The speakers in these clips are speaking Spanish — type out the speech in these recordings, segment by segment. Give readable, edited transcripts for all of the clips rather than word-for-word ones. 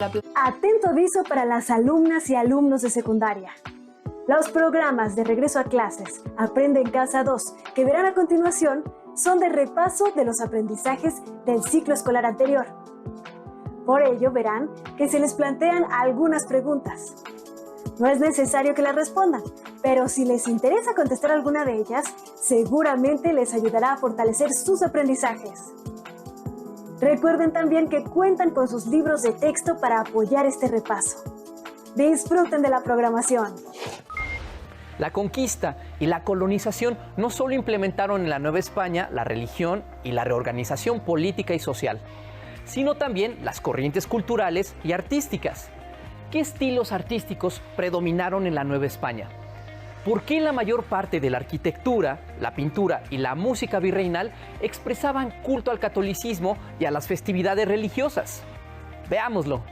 Atento aviso para las alumnas y alumnos de secundaria. Los programas de regreso a clases Aprende en Casa 2, que verán a continuación, son de repaso de los aprendizajes del ciclo escolar anterior. Por ello verán que se les plantean algunas preguntas. No es necesario que las respondan, pero si les interesa contestar alguna de ellas, seguramente les ayudará a fortalecer sus aprendizajes. Recuerden también que cuentan con sus libros de texto para apoyar este repaso. Disfruten de la programación. La conquista y la colonización no solo implementaron en la Nueva España la religión y la reorganización política y social, sino también las corrientes culturales y artísticas. ¿Qué estilos artísticos predominaron en la Nueva España? ¿Por qué la mayor parte de la arquitectura, la pintura y la música virreinal expresaban culto al catolicismo y a las festividades religiosas? Veámoslo.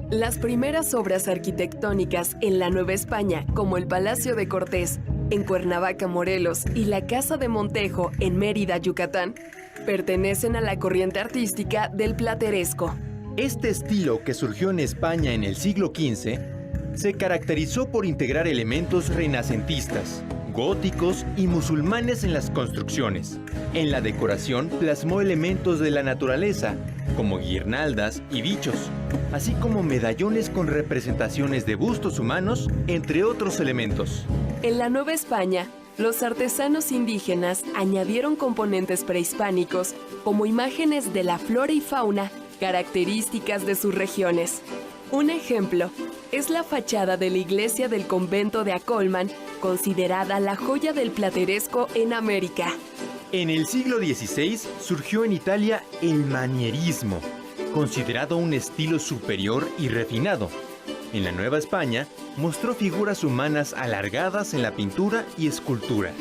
Las primeras obras arquitectónicas en la Nueva España, como el Palacio de Cortés, en Cuernavaca, Morelos, y la Casa de Montejo, en Mérida, Yucatán, pertenecen a la corriente artística del plateresco. Este estilo, que surgió en España en el siglo XV, se caracterizó por integrar elementos renacentistas, góticos y musulmanes en las construcciones. En la decoración plasmó elementos de la naturaleza, como guirnaldas y bichos, así como medallones con representaciones de bustos humanos, entre otros elementos. En la Nueva España, los artesanos indígenas añadieron componentes prehispánicos, como imágenes de la flora y fauna características de sus regiones. Un ejemplo es la fachada de la iglesia del convento de Acolman, considerada la joya del plateresco en América. En el siglo XVI surgió en Italia el manierismo, considerado un estilo superior y refinado. En la Nueva España mostró figuras humanas alargadas en la pintura y escultura.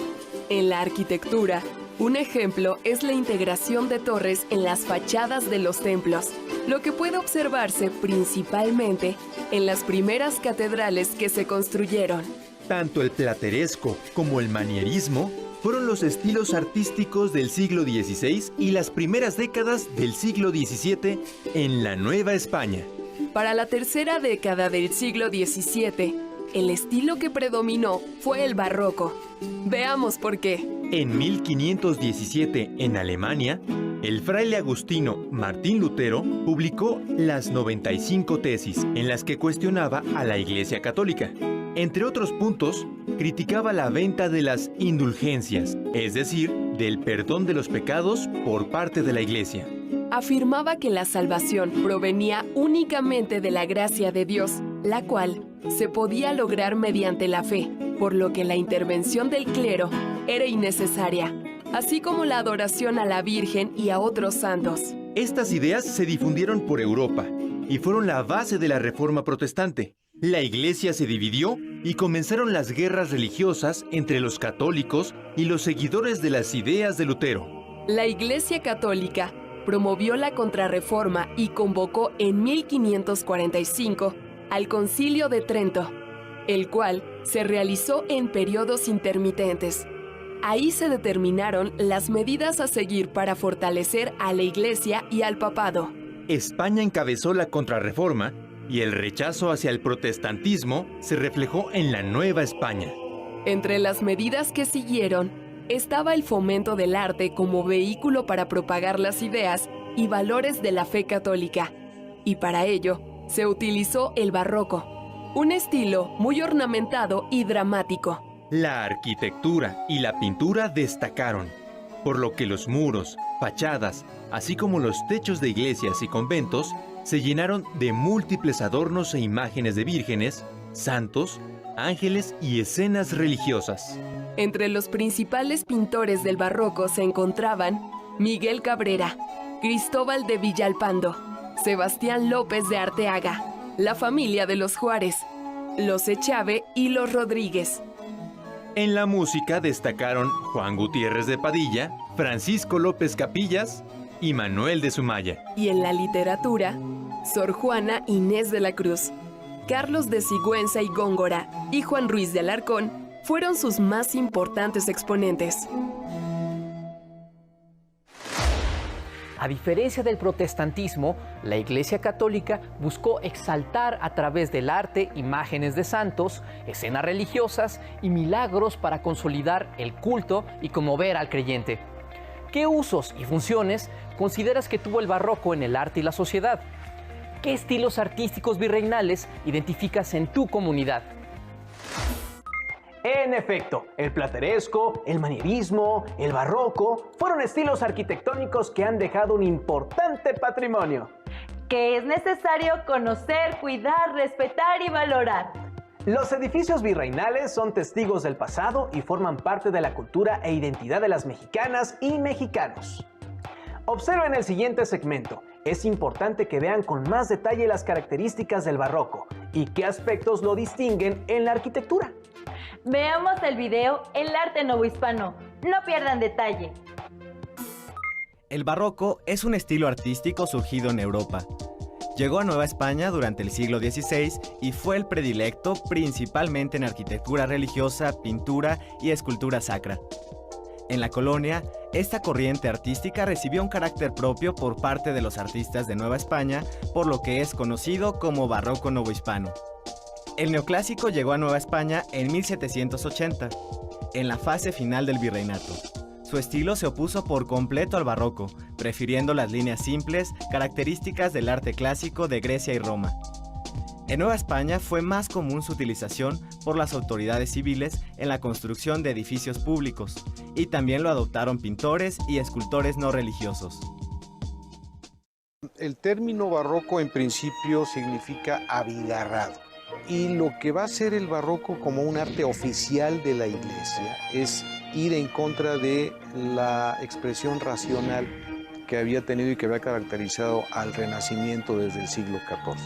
En la arquitectura, un ejemplo es la integración de torres en las fachadas de los templos, lo que puede observarse principalmente en las primeras catedrales que se construyeron. Tanto el plateresco como el manierismo fueron los estilos artísticos del siglo XVI y las primeras décadas del siglo XVII en la Nueva España. Para la tercera década del siglo XVII, el estilo que predominó fue el barroco. Veamos por qué. En 1517, en Alemania, el fraile agustino Martín Lutero publicó las 95 tesis, en las que cuestionaba a la Iglesia Católica. Entre otros puntos, criticaba la venta de las indulgencias, es decir, del perdón de los pecados por parte de la Iglesia. Afirmaba que la salvación provenía únicamente de la gracia de Dios, la cual se podía lograr mediante la fe, por lo que la intervención del clero era innecesaria, así como la adoración a la Virgen y a otros santos. Estas ideas se difundieron por Europa y fueron la base de la Reforma Protestante. La Iglesia se dividió y comenzaron las guerras religiosas entre los católicos y los seguidores de las ideas de Lutero. La Iglesia Católica promovió la Contrarreforma y convocó en 1545 al Concilio de Trento, el cual se realizó en periodos intermitentes. Ahí se determinaron las medidas a seguir para fortalecer a la Iglesia y al papado. España encabezó la Contrarreforma y el rechazo hacia el protestantismo se reflejó en la Nueva España. Entre las medidas que siguieron estaba el fomento del arte como vehículo para propagar las ideas y valores de la fe católica, y para ello se utilizó el barroco, un estilo muy ornamentado y dramático. La arquitectura y la pintura destacaron, por lo que los muros, fachadas, así como los techos de iglesias y conventos se llenaron de múltiples adornos e imágenes de vírgenes, santos, ángeles y escenas religiosas. Entre los principales pintores del barroco se encontraban Miguel Cabrera, Cristóbal de Villalpando, Sebastián López de Arteaga, la familia de los Juárez, los Echave y los Rodríguez. En la música destacaron Juan Gutiérrez de Padilla, Francisco López Capillas y Manuel de Sumaya. Y en la literatura, Sor Juana Inés de la Cruz, Carlos de Sigüenza y Góngora y Juan Ruiz de Alarcón fueron sus más importantes exponentes. A diferencia del protestantismo, la Iglesia Católica buscó exaltar a través del arte imágenes de santos, escenas religiosas y milagros para consolidar el culto y conmover al creyente. ¿Qué usos y funciones consideras que tuvo el barroco en el arte y la sociedad? ¿Qué estilos artísticos virreinales identificas en tu comunidad? En efecto, el plateresco, el manierismo, el barroco fueron estilos arquitectónicos que han dejado un importante patrimonio, que es necesario conocer, cuidar, respetar y valorar. Los edificios virreinales son testigos del pasado y forman parte de la cultura e identidad de las mexicanas y mexicanos. Observen el siguiente segmento. Es importante que vean con más detalle las características del barroco y qué aspectos lo distinguen en la arquitectura. Veamos el video El arte novohispano. No pierdan detalle. El barroco es un estilo artístico surgido en Europa. Llegó a Nueva España durante el siglo XVI y fue el predilecto principalmente en arquitectura religiosa, pintura y escultura sacra. En la colonia, esta corriente artística recibió un carácter propio por parte de los artistas de Nueva España, por lo que es conocido como barroco novohispano. El neoclásico llegó a Nueva España en 1780, en la fase final del virreinato. Su estilo se opuso por completo al barroco, prefiriendo las líneas simples, características del arte clásico de Grecia y Roma. En Nueva España fue más común su utilización por las autoridades civiles en la construcción de edificios públicos, y también lo adoptaron pintores y escultores no religiosos. El término barroco en principio significa abigarrado, y lo que va a ser el barroco como un arte oficial de la Iglesia es ir en contra de la expresión racional que había tenido y que había caracterizado al Renacimiento desde el siglo XIV.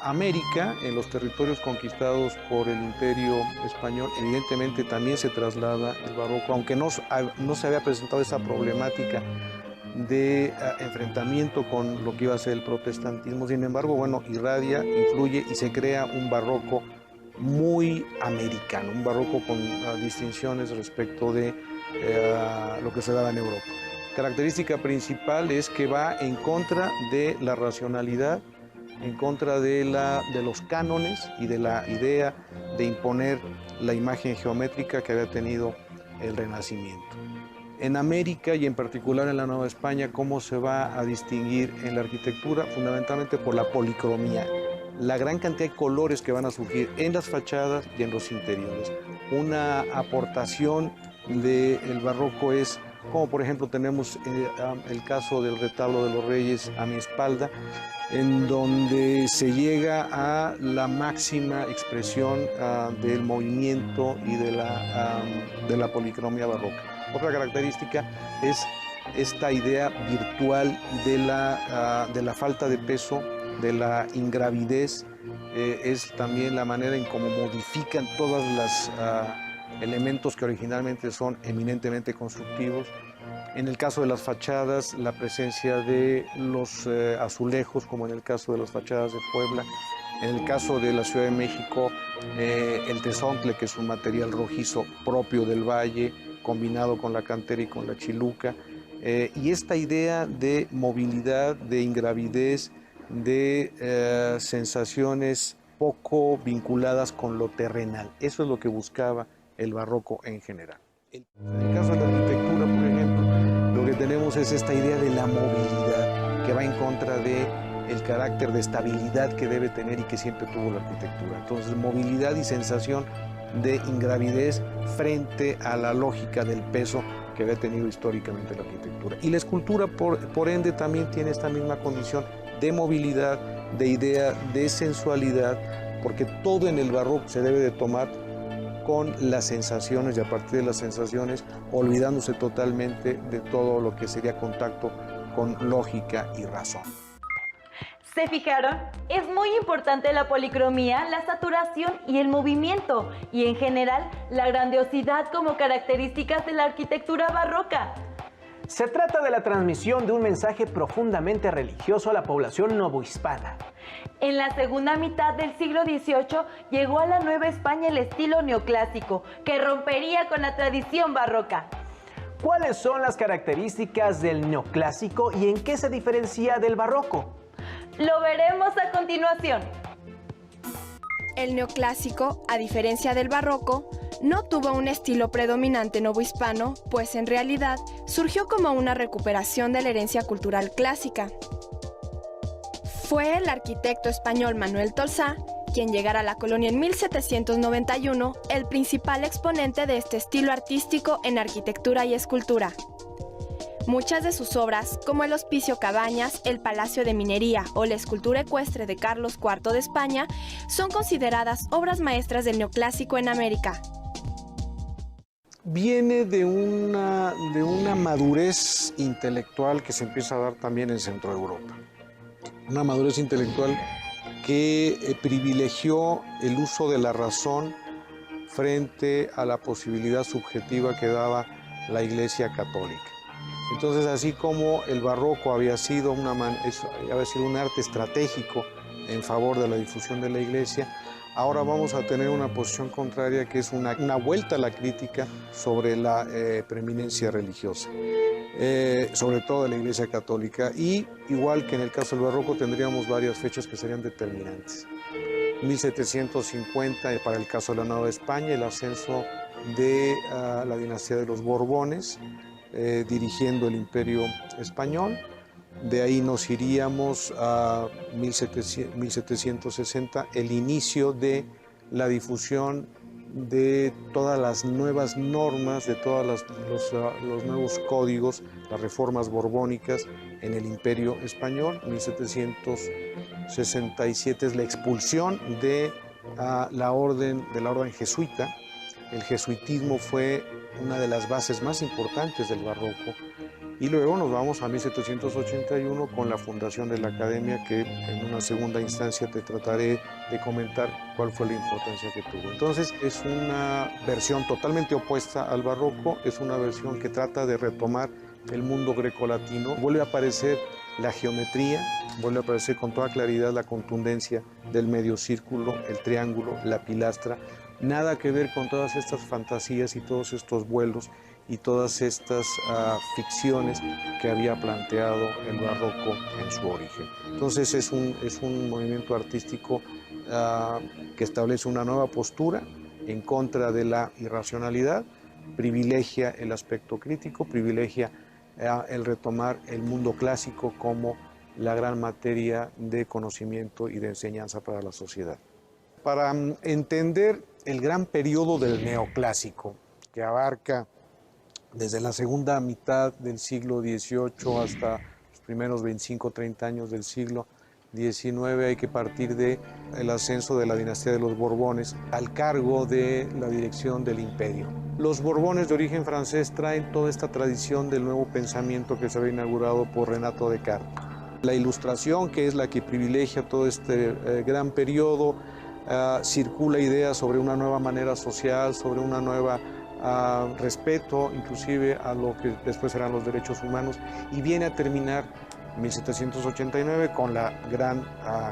América, en los territorios conquistados por el Imperio Español, evidentemente también se traslada el barroco, aunque no se había presentado esa problemática de enfrentamiento con lo que iba a ser el protestantismo. Sin embargo, bueno, irradia, influye y se crea un barroco muy americano, un barroco con distinciones respecto de lo que se daba en Europa. Característica principal es que va en contra de la racionalidad, en contra de los cánones y de la idea de imponer la imagen geométrica que había tenido el Renacimiento. En América y en particular en la Nueva España, ¿cómo se va a distinguir en la arquitectura? Fundamentalmente por la policromía, la gran cantidad de colores que van a surgir en las fachadas y en los interiores. Una aportación del barroco es, como por ejemplo tenemos el caso del retablo de los Reyes a mi espalda, en donde se llega a la máxima expresión del movimiento y de la policromía barroca. Otra característica es esta idea virtual de la falta de peso, de la ingravidez, es también la manera en cómo modifican todos los elementos que originalmente son eminentemente constructivos. En el caso de las fachadas, la presencia de los azulejos, como en el caso de las fachadas de Puebla. En el caso de la Ciudad de México, el tezontle, que es un material rojizo propio del valle, combinado con la cantera y con la chiluca. Y esta idea de movilidad, de ingravidez, de sensaciones poco vinculadas con lo terrenal. Eso es lo que buscaba el barroco en general. En el caso de la arquitectura, por ejemplo, lo que tenemos es esta idea de la movilidad, que va en contra del carácter de estabilidad que debe tener y que siempre tuvo la arquitectura. Entonces, movilidad y sensación de ingravidez frente a la lógica del peso que había tenido históricamente la arquitectura. Y la escultura, por ende, también tiene esta misma condición de movilidad, de idea de sensualidad, porque todo en el barroco se debe de tomar con las sensaciones y a partir de las sensaciones olvidándose totalmente de todo lo que sería contacto con lógica y razón. ¿Se fijaron? Es muy importante la policromía, la saturación y el movimiento, y en general la grandiosidad como características de la arquitectura barroca. Se trata de la transmisión de un mensaje profundamente religioso a la población novohispana. En la segunda mitad del siglo XVIII llegó a la Nueva España el estilo neoclásico, que rompería con la tradición barroca. ¿Cuáles son las características del neoclásico y en qué se diferencia del barroco? Lo veremos a continuación. El neoclásico, a diferencia del barroco, no tuvo un estilo predominante novohispano, pues en realidad surgió como una recuperación de la herencia cultural clásica. Fue el arquitecto español Manuel Tolsá, quien llegara a la colonia en 1791, el principal exponente de este estilo artístico en arquitectura y escultura. Muchas de sus obras, como el Hospicio Cabañas, el Palacio de Minería o la escultura ecuestre de Carlos IV de España, son consideradas obras maestras del neoclásico en América. Viene de una madurez intelectual que se empieza a dar también en Centro Europa. Una madurez intelectual que privilegió el uso de la razón frente a la posibilidad subjetiva que daba la Iglesia Católica. Entonces, así como el barroco había sido un arte estratégico en favor de la difusión de la Iglesia, ahora vamos a tener una posición contraria, que es una vuelta a la crítica sobre la preeminencia religiosa, sobre todo de la Iglesia Católica. Y igual que en el caso del barroco, tendríamos varias fechas que serían determinantes. 1750 para el caso de la Nueva España, el ascenso de la dinastía de los Borbones, dirigiendo el Imperio Español. De ahí nos iríamos a 1760, el inicio de la difusión de todas las nuevas normas, de todos los nuevos códigos, las reformas borbónicas en el Imperio Español. 1767 es la expulsión de la orden jesuita. El jesuitismo fue una de las bases más importantes del barroco. Y luego nos vamos a 1781 con la fundación de la Academia, que en una segunda instancia te trataré de comentar cuál fue la importancia que tuvo. Entonces, es una versión totalmente opuesta al barroco, es una versión que trata de retomar el mundo grecolatino. Vuelve a aparecer la geometría, vuelve a aparecer con toda claridad la contundencia del medio círculo, el triángulo, la pilastra. Nada que ver con todas estas fantasías y todos estos vuelos y todas estas ficciones que había planteado el barroco en su origen. Entonces es un movimiento artístico que establece una nueva postura en contra de la irracionalidad, privilegia el aspecto crítico, privilegia el retomar el mundo clásico como la gran materia de conocimiento y de enseñanza para la sociedad. Para entender el gran periodo del neoclásico, que abarca desde la segunda mitad del siglo XVIII hasta los primeros 25-30 años del siglo XIX, hay que partir del ascenso de la dinastía de los Borbones al cargo de la dirección del imperio. Los Borbones de origen francés traen toda esta tradición del nuevo pensamiento que se había inaugurado por Renato Descartes. La Ilustración, que es la que privilegia todo este gran periodo, circula ideas sobre una nueva manera social, sobre una nueva respeto inclusive a lo que después serán los derechos humanos, y viene a terminar en 1789 con la gran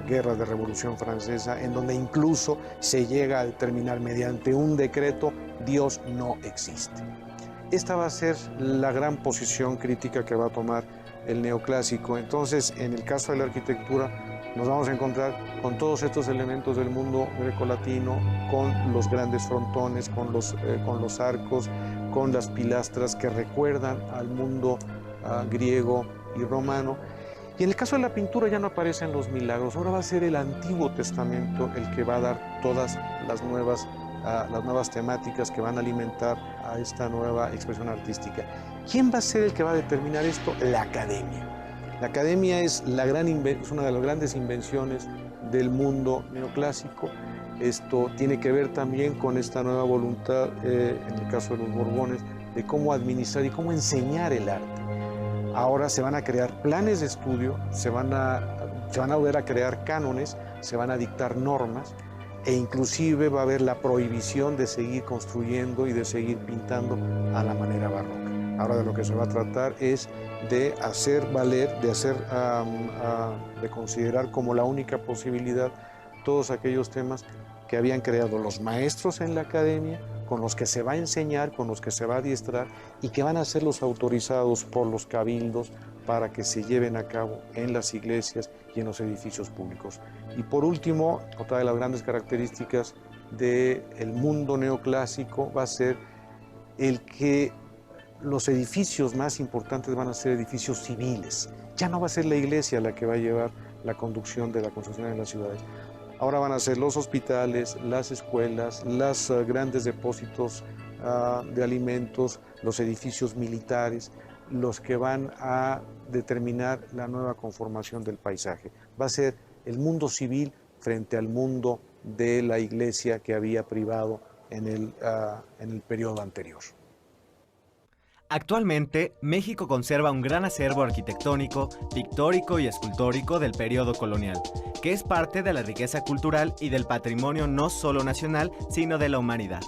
guerra de Revolución Francesa, en donde incluso se llega a determinar mediante un decreto: Dios no existe. Esta va a ser la gran posición crítica que va a tomar el neoclásico. Entonces, en el caso de la arquitectura, nos vamos a encontrar con todos estos elementos del mundo grecolatino, con los grandes frontones, con los arcos, con las pilastras que recuerdan al mundo griego y romano. Y en el caso de la pintura ya no aparecen los milagros, ahora va a ser el Antiguo Testamento el que va a dar todas las nuevas temáticas que van a alimentar a esta nueva expresión artística. ¿Quién va a ser el que va a determinar esto? La Academia. La Academia es una de las grandes invenciones del mundo neoclásico. Esto tiene que ver también con esta nueva voluntad, en el caso de los Borbones, de cómo administrar y cómo enseñar el arte. Ahora se van a crear planes de estudio, se van a volver a crear cánones, se van a dictar normas, e inclusive va a haber la prohibición de seguir construyendo y de seguir pintando a la manera barroca. Ahora de lo que se va a tratar es de hacer valer, de considerar como la única posibilidad todos aquellos temas que habían creado los maestros en la Academia con los que se va a enseñar, con los que se va a adiestrar y que van a ser los autorizados por los cabildos para que se lleven a cabo en las iglesias y en los edificios públicos. Y por último, otra de las grandes características del mundo neoclásico va a ser el que los edificios más importantes van a ser edificios civiles. Ya no va a ser la iglesia la que va a llevar la conducción de la construcción en las ciudades. Ahora van a ser los hospitales, las escuelas, los grandes depósitos de alimentos, los edificios militares, los que van a determinar la nueva conformación del paisaje. Va a ser el mundo civil frente al mundo de la iglesia que había privado en el periodo anterior. Actualmente, México conserva un gran acervo arquitectónico, pictórico y escultórico del periodo colonial, que es parte de la riqueza cultural y del patrimonio no solo nacional, sino de la humanidad.